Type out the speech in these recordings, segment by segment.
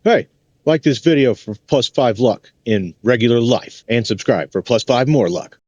Hey, like this video for +5 luck in regular life, and subscribe for +5 more luck.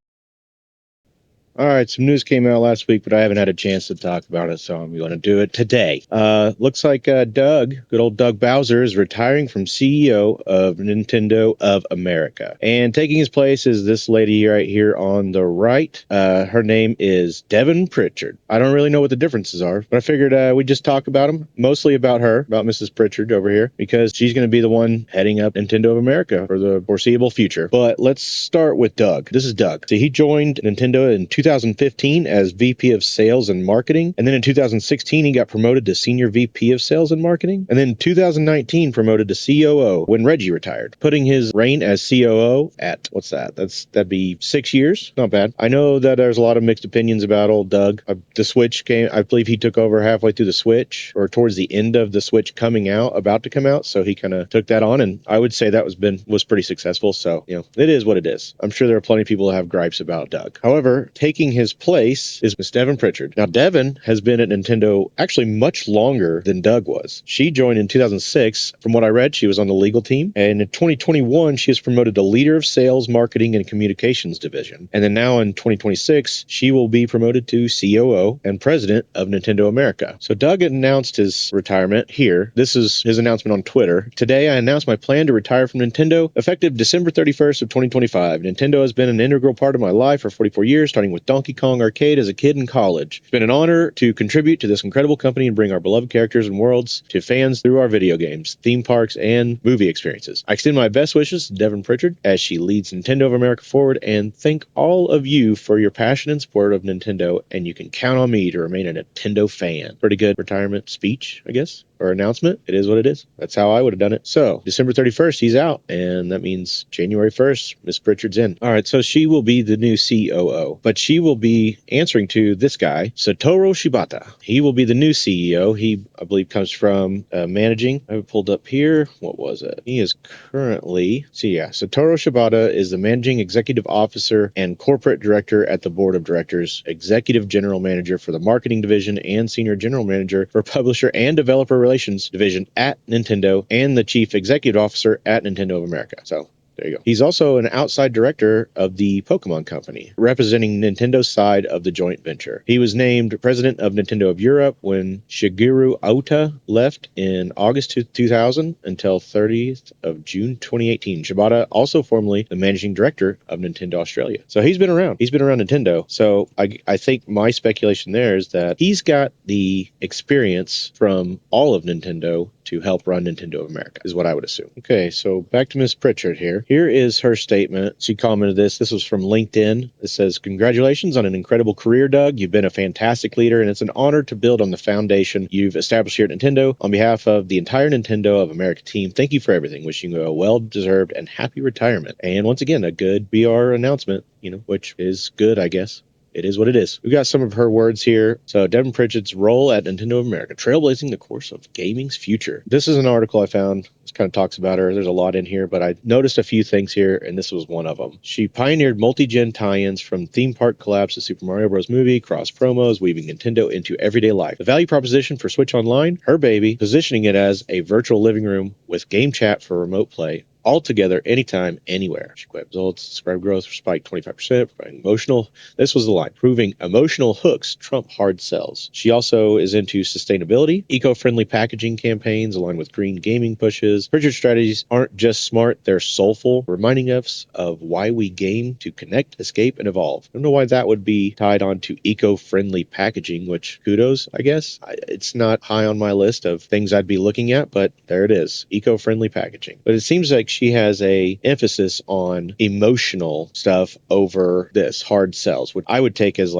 All right, some news came out last week, but I haven't had a chance to talk about it, so I'm going to do it today. Looks like Doug, good old Doug Bowser, is retiring from CEO of Nintendo of America. And taking his place is this lady right here on the right. Her name is Devon Pritchard. I don't really know what the differences are, but I figured we'd just talk about them, mostly about her, about Mrs. Pritchard over here, because she's going to be the one heading up Nintendo of America for the foreseeable future. But let's start with Doug. This is Doug. So he joined Nintendo in 2015 as VP of Sales and Marketing, and then in 2016 he got promoted to Senior VP of Sales and Marketing, and then in 2019 promoted to COO when Reggie retired, putting his reign as COO at, what's that? That'd be 6 years. Not bad. I know that there's a lot of mixed opinions about old Doug. The Switch came, I believe he took over halfway through the Switch, or towards the end of the Switch about to come out, so he kind of took that on, and I would say that was pretty successful. So, it is what it is. I'm sure there are plenty of people who have gripes about Doug. However, taking his place is Miss Devon Pritchard. Now, Devon has been at Nintendo actually much longer than Doug was. She joined in 2006. From what I read, she was on the legal team, and in 2021 she was promoted to Leader of Sales, Marketing, and Communications Division. And then now in 2026 she will be promoted to COO and President of Nintendo America. So Doug announced his retirement here. This is his announcement on Twitter. Today I announced my plan to retire from Nintendo effective December 31st of 2025. Nintendo has been an integral part of my life for 44 years, starting with Donkey Kong Arcade as a kid in college. It's been an honor to contribute to this incredible company and bring our beloved characters and worlds to fans through our video games, theme parks, and movie experiences. I extend my best wishes to Devon Pritchard as she leads Nintendo of America forward, and thank all of you for your passion and support of Nintendo, and you can count on me to remain a Nintendo fan. Pretty good retirement speech, I guess, or announcement. It is what it is. That's how I would have done it. So December 31st, he's out, and that means January 1st, Miss Pritchard's in. All right, so she will be the new COO, but she will be answering to this guy, Satoru Shibata. He will be the new CEO. He, I believe, comes from managing. I have it pulled up here. What was it? He is currently, Satoru Shibata is the managing executive officer and corporate director at the board of directors, executive general manager for the marketing division, and senior general manager for publisher and developer relations division at Nintendo, and the chief executive officer at Nintendo of America. So there you go. He's also an outside director of the Pokemon Company, representing Nintendo's side of the joint venture. He was named president of Nintendo of Europe when Shigeru Ota left in August 2000 until 30th of June 2018. Shibata also formerly the managing director of Nintendo Australia. So he's been around. He's been around Nintendo. So I think my speculation there is that he's got the experience from all of Nintendo to help run Nintendo of America, is what I would assume. Okay, so back to Miss Pritchard here. Here is her statement. She commented this. This was from LinkedIn. It says, "Congratulations on an incredible career, Doug. You've been a fantastic leader, and it's an honor to build on the foundation you've established here at Nintendo. On behalf of the entire Nintendo of America team, thank you for everything. Wishing you a well-deserved and happy retirement." And once again, a good BR announcement, which is good, I guess. It is what it is. We've got some of her words here. So, Devon Pritchard's role at Nintendo of America, trailblazing the course of gaming's future. This is an article I found. This kind of talks about her. There's a lot in here, but I noticed a few things here, and this was one of them. She pioneered multi-gen tie-ins from theme park collabs to Super Mario Bros. Movie, cross promos, weaving Nintendo into everyday life. The value proposition for Switch Online, her baby, positioning it as a virtual living room with game chat for remote play. All together, anytime, anywhere. She quit results, subscriber growth spiked 25%, providing this was the line, proving emotional hooks trump hard sells. She also is into sustainability, eco-friendly packaging campaigns aligned with green gaming pushes. Pritchard's strategies aren't just smart, they're soulful, reminding us of why we game: to connect, escape, and evolve. I don't know why that would be tied on to eco-friendly packaging, which kudos, I guess. It's not high on my list of things I'd be looking at, but there it is, eco-friendly packaging. But it seems like she has a emphasis on emotional stuff over this hard sells, which I would take as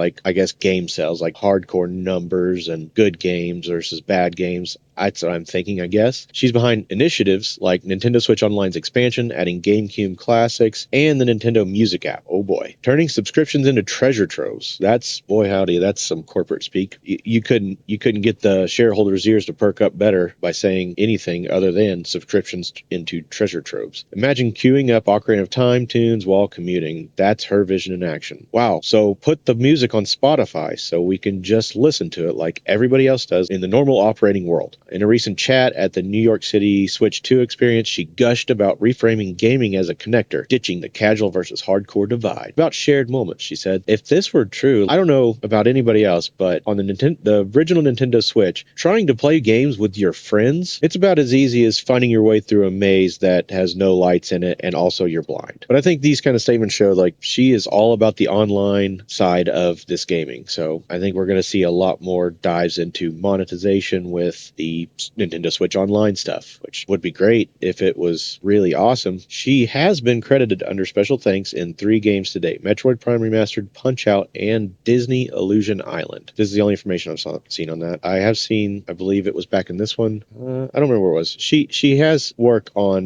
game sales, like hardcore numbers and good games versus bad games. That's what I'm thinking, I guess. She's behind initiatives like Nintendo Switch Online's expansion, adding GameCube classics, and the Nintendo Music app. Oh boy. Turning subscriptions into treasure troves. That's, boy howdy, that's some corporate speak. You couldn't get the shareholders' ears to perk up better by saying anything other than subscriptions into treasure troves. Imagine queuing up Ocarina of Time tunes while commuting. That's her vision in action. Wow. So put the music on Spotify so we can just listen to it like everybody else does in the normal operating world. In a recent chat at the New York City Switch 2 experience, she gushed about reframing gaming as a connector, ditching the casual versus hardcore divide. About shared moments, she said, if this were true, I don't know about anybody else, but on the original Nintendo Switch, trying to play games with your friends, it's about as easy as finding your way through a maze that has no lights in it and also you're blind. But I think these kind of statements show like she is all about the online side of this gaming. So I think we're going to see a lot more dives into monetization with the Nintendo Switch Online stuff, which would be great if it was really awesome. She has been credited under special thanks in 3 games to date: Metroid Prime Remastered, Punch-Out, and Disney Illusion Island. This is the only information I've seen on that. I have seen, I believe it was back in this one. I don't remember where it was. She has worked on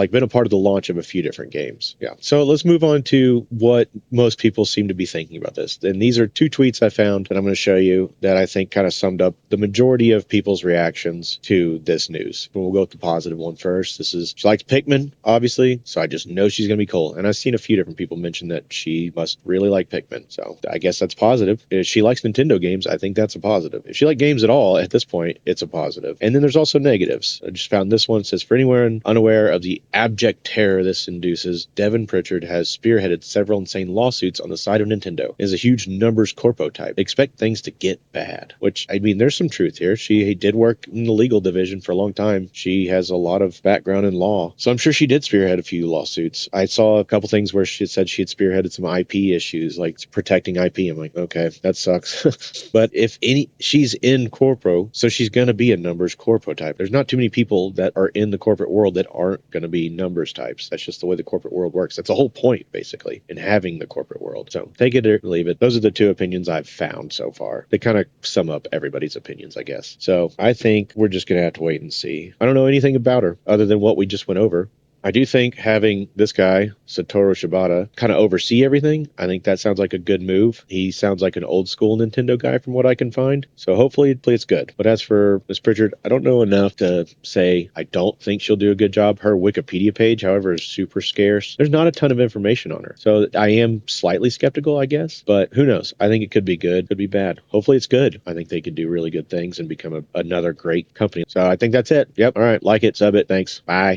been a part of the launch of a few different games. Yeah. So let's move on to what most people seem to be thinking about this. And these are 2 tweets I found that I'm going to show you that I think kind of summed up the majority of people's reactions to this news. But we'll go with the positive one first. She likes Pikmin, obviously, so I just know she's going to be cool. And I've seen a few different people mention that she must really like Pikmin. So I guess that's positive. If she likes Nintendo games, I think that's a positive. If she likes games at all, at this point, it's a positive. And then there's also negatives. I just found this one. It says, for anyone unaware of the abject terror this induces, Devon Pritchard has spearheaded several insane lawsuits on the side of Nintendo. It is a huge numbers corpo type. Expect things to get bad. Which, I mean, there's some truth here. She did work in the legal division for a long time. She has a lot of background in law. So I'm sure she did spearhead a few lawsuits. I saw a couple things where she said she had spearheaded some IP issues, like protecting IP. I'm like, okay, that sucks. But she's in corpo, so she's going to be a numbers corpo type. There's not too many people that are in the corporate world that aren't going to be numbers types. That's just the way the corporate world works. That's the whole point, basically, in having the corporate world. So take it or leave it. Those are the 2 opinions I've found so far. They kind of sum up everybody's opinions, I guess. So I think we're just going to have to wait and see. I don't know anything about her other than what we just went over. I do think having this guy, Satoru Shibata, kind of oversee everything, I think that sounds like a good move. He sounds like an old school Nintendo guy from what I can find. So hopefully it's good. But as for Miss Pritchard, I don't know enough to say I don't think she'll do a good job. Her Wikipedia page, however, is super scarce. There's not a ton of information on her. So I am slightly skeptical, I guess. But who knows? I think it could be good, could be bad. Hopefully it's good. I think they could do really good things and become another great company. So I think that's it. Yep. All right. Like it, sub it. Thanks. Bye.